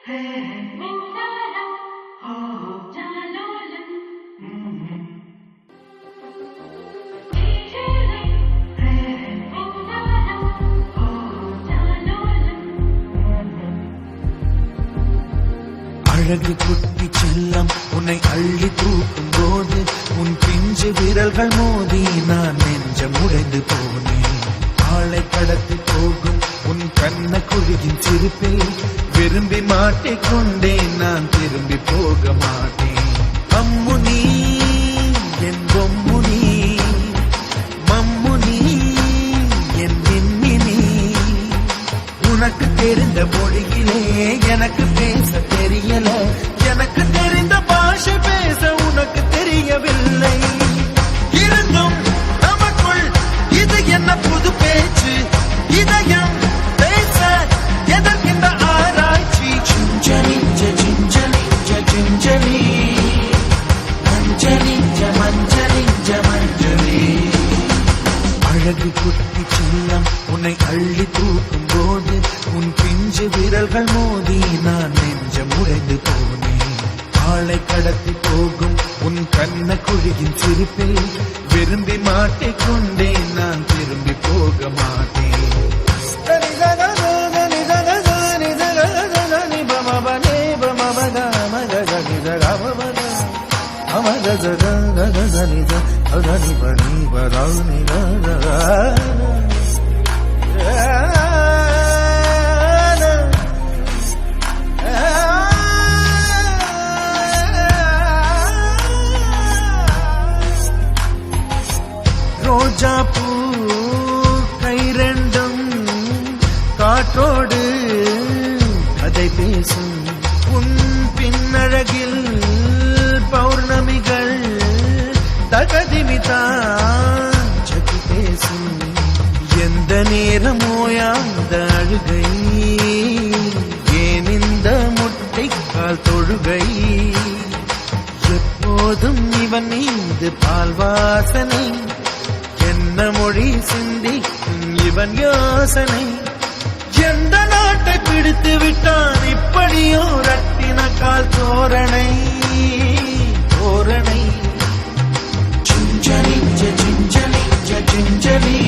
அழகு குட்டி செல்லம் உன்னை அள்ளி தூக்கும் போது உன் பிஞ்சு விரல்கள் மோதி நான் நெஞ்சம் உடைந்து போனேன். ஆளை கடத்தி போகும் உன் கண்ண குழியின் சிரிப்பில் விரும்பி மாட்டிக்கொண்டேன். நான் திரும்பி போக மாட்டேன். அம்முனி என் பொம்முனி, மம்முனி என் மின்மினி. உனக்கு தெரிந்த மொழியிலே எனக்கு பேச தெரியல. எனக்கு தெரிந்த பாஷை பேச உனக்கு தெரியவில்லை. இருந்தும் நமக்குள் இது என்ன புது பேச்சு? இதயம் பேச எதற்கின்ற ஆராய்ச்சி? Gingelly gingelly gingelly மஞ்சளி மஞ்சளி மஞ்சளி. அழகு குட்டி செல்லம் உன்னை அள்ளி தூக்கும் போது உன் பிஞ்சு விரல்கள் மோதி நான் நெஞ்சம் உடைந்து போனேன். ஆளை கடத்தி போகும் உன் கண்ண குழியின் சிரிப்பில் விரும்பி மாட்டிக்கொண்டேன். நான் திரும்பி போக மாட்டேன். ரோஜா பூ கை ரெண்டும் காற்றோடு கதை பேசும். உன் பின்னழகில் பௌர்ணமிகள் தகதிமிதான் சதி பேசும். எந்த நேரமோயாந்த அழுகை, ஏன் இந்த முட்டைக்கால் தொழுகை? எப்போதும் இவன் மீது பால் வாசனை, என்ன மொழி சிந்திக்கும் இவன் யோசனை? எந்த நாட்டை பிடித்து விட்டான் இப்படியோ ரட்டின கால் தோரணை தோரணை. Gingelly gingelly gingelly